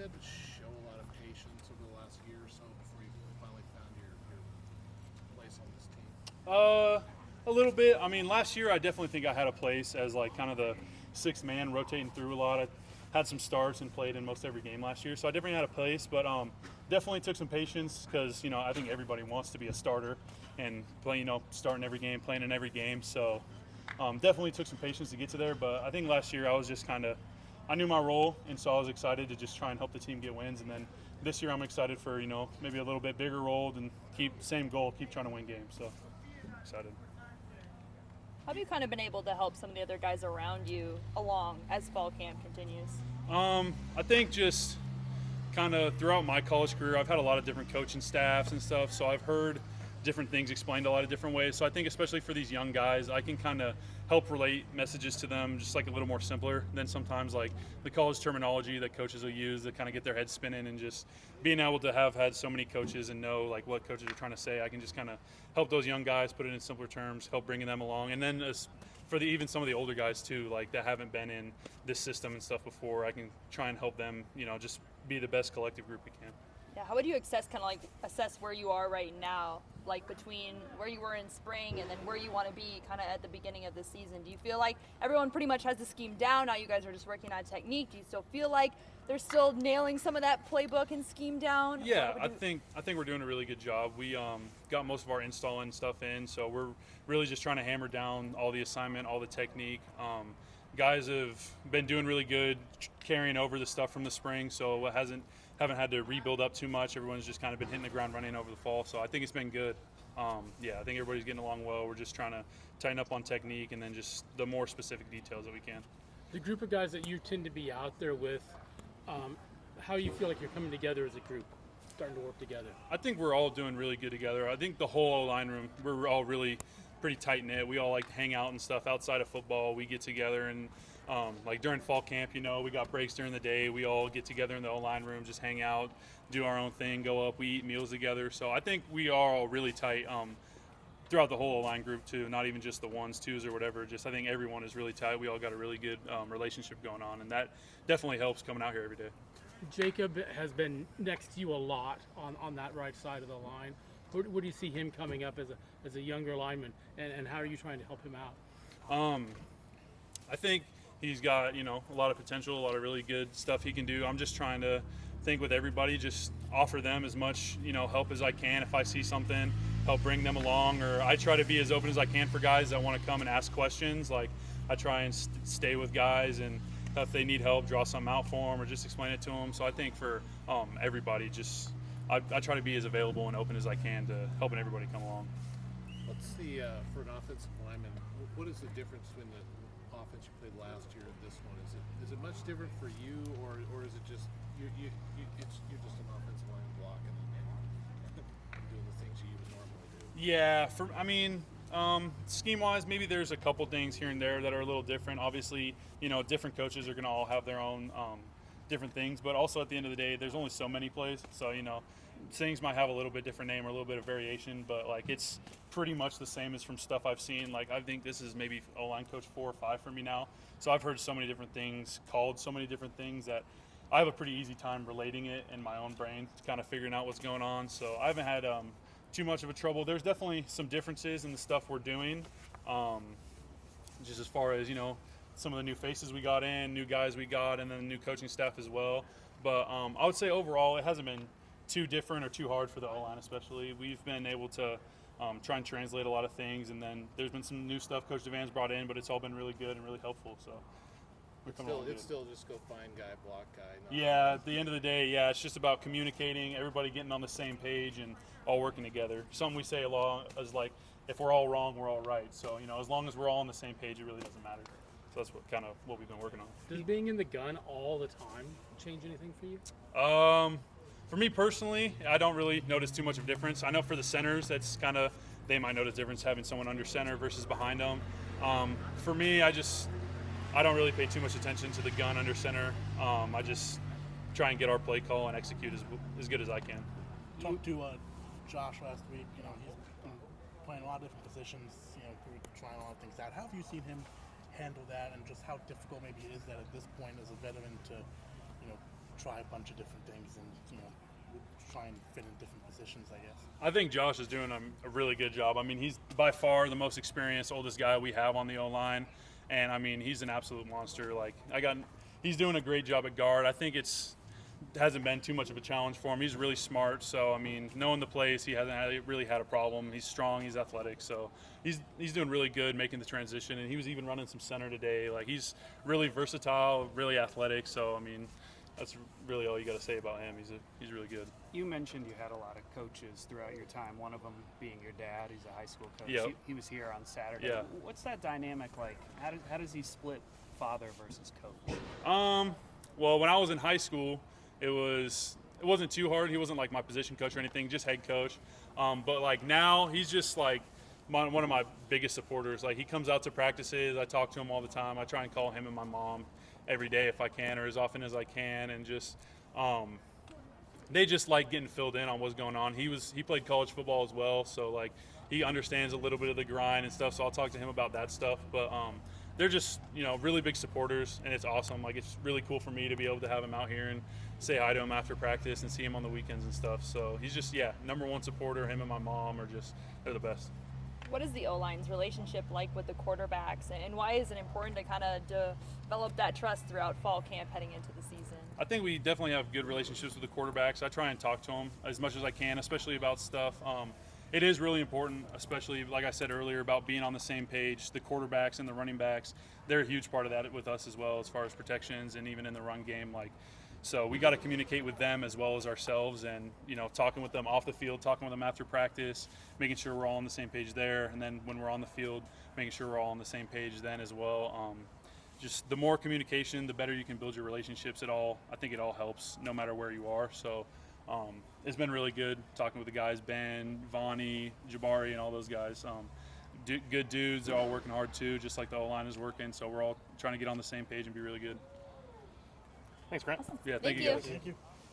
had to show a lot of patience over the last year or so before you finally found your place on this team? A little bit. I mean, last year I definitely think I had a place as like kind of the sixth man, rotating through a lot. I had some starts and played in most every game last year, so I definitely had a place. But definitely took some patience because I think everybody wants to be a starter and play. Starting every game, playing in every game. So definitely took some patience to get to there. But I think last year I was just I knew my role, and so I was excited to just try and help the team get wins. And then this year I'm excited for maybe a little bit bigger role and same goal, keep trying to win games. So excited. How have you kind of been able to help some of the other guys around you along as fall camp continues? I think just kind of throughout my college career, I've had a lot of different coaching staffs and stuff, so I've heard different things explained a lot of different ways. So I think especially for these young guys, I can kind of help relate messages to them just like a little more simpler than sometimes like the college terminology that coaches will use to kind of get their heads spinning. And just being able to have had so many coaches and know like what coaches are trying to say, I can just kind of help those young guys put it in simpler terms, help bringing them along. And then for even some of the older guys too, like that haven't been in this system and stuff before, I can try and help them, just be the best collective group we can. Yeah, how would you assess where you are right now, like between where you were in spring and then where you want to be kind of at the beginning of the season? Do you feel like everyone pretty much has the scheme down, now you guys are just working on technique? Do you still feel like they're still nailing some of that playbook and scheme down? Yeah, I think we're doing a really good job. We got most of our installing stuff in, so we're really just trying to hammer down all the assignment, all the technique. Guys have been doing really good carrying over the stuff from the spring, so it haven't had to rebuild up too much. Everyone's just kind of been hitting the ground running over the fall, so I think it's been good. I think everybody's getting along well. We're just trying to tighten up on technique and then just the more specific details that we can. The group of guys that you tend to be out there with, how you feel like you're coming together as a group, starting to work together? I think we're all doing really good together. I think the whole line room, we're all really pretty tight-knit. We all like to hang out and stuff outside of football. We get together and like during fall camp, we got breaks during the day. We all get together in the line room, just hang out, do our own thing, go up, we eat meals together. So I think we are all really tight throughout the whole line group too, not even just the ones, twos, or whatever. Just I think everyone is really tight. We all got a really good relationship going on, and that definitely helps coming out here every day. Jacob has been next to you a lot on that right side of the line. Where do you see him coming up as a younger lineman, and how are you trying to help him out? I think he's got a lot of potential, a lot of really good stuff he can do. I'm just trying to think with everybody, just offer them as much help as I can. If I see something, help bring them along, or I try to be as open as I can for guys that want to come and ask questions. Like I try and stay with guys, and if they need help, draw something out for them or just explain it to them. So I think for everybody, just I try to be as available and open as I can to helping everybody come along. What's the for an offensive lineman? What is the difference between the offense you played last year and this one? Is it much different for you, or is it just you're just an offensive lineman blocking and doing the things you would normally do? Yeah, scheme-wise, maybe there's a couple things here and there that are a little different. Obviously, different coaches are going to all have their own different things, but also at the end of the day, there's only so many plays. So, things might have a little bit different name or a little bit of variation, but like it's pretty much the same as from stuff I've seen. Like I think this is maybe O-line coach 4 or 5 for me now. So I've heard so many different things, called so many different things that I have a pretty easy time relating it in my own brain, kind of figuring out what's going on. So I haven't had too much of a trouble. There's definitely some differences in the stuff we're doing, just as far as some of the new faces we got in, new guys we got, and then the new coaching staff as well. But I would say overall it hasn't been too different or too hard for the O-line especially. We've been able to try and translate a lot of things, and then there's been some new stuff Coach Devan's brought in, but it's all been really good and really helpful. So it's still just go find guy, block guy. Yeah, at the end of the day, it's just about communicating, everybody getting on the same page and all working together. Something we say a lot is like, if we're all wrong, we're all right. So, as long as we're all on the same page, it really doesn't matter. So that's what we've been working on. Does being in the gun all the time change anything for you? For me personally, I don't really notice too much of a difference. I know for the centers, that's they might notice a difference having someone under center versus behind them. For me, I don't really pay too much attention to the gun under center. I just try and get our play call and execute as good as I can. Talked to Josh last week. He's been playing a lot of different positions. Trying a lot of things out. How have you seen him handle that, and just how difficult maybe it is that at this point as a veteran to, try a bunch of different things and try and fit in different positions, I guess. I think Josh is doing a really good job. I mean, he's by far the most experienced, oldest guy we have on the O-line, and I mean, he's an absolute monster. Like he's doing a great job at guard. I think hasn't been too much of a challenge for him. He's really smart, so I mean, knowing the plays, he hasn't really had a problem. He's strong, he's athletic, so he's doing really good making the transition. And he was even running some center today. Like he's really versatile, really athletic. So I mean, that's really all you got to say about him. He's really good. You mentioned you had a lot of coaches throughout your time, one of them being your dad. He's a high school coach. Yep. He was here on Saturday. Yeah. What's that dynamic like? How does he split father versus coach? Well, when I was in high school, it wasn't too hard. He wasn't like my position coach or anything, just head coach. But like now, he's just like one of my biggest supporters. Like he comes out to practices. I talk to him all the time. I try and call him and my mom every day if I can, or as often as I can, and just they just like getting filled in on what's going on. He played college football as well, so like he understands a little bit of the grind and stuff. So I'll talk to him about that stuff. But they're just really big supporters, and it's awesome. Like it's really cool for me to be able to have him out here and say hi to him after practice and see him on the weekends and stuff. So he's just number one supporter. Him and my mom they're the best. What is the O-line's relationship like with the quarterbacks, and why is it important to kind of develop that trust throughout fall camp heading into the season? I think we definitely have good relationships with the quarterbacks. I try and talk to them as much as I can, especially about stuff. It is really important, especially like I said earlier, about being on the same page. The quarterbacks and the running backs, they're a huge part of that with us as well, as far as protections and even in the run game. So we got to communicate with them as well as ourselves, and talking with them off the field, talking with them after practice, making sure we're all on the same page there, and then when we're on the field, making sure we're all on the same page then as well. Just the more communication, the better you can build your relationships. I think it all helps no matter where you are. So it's been really good talking with the guys, Ben, Vonnie, Jabari, and all those guys. Good dudes. They're all working hard too, just like the O-line is working. So we're all trying to get on the same page and be really good. Thanks, Grant. Awesome. Yeah, thank you guys. Thank you.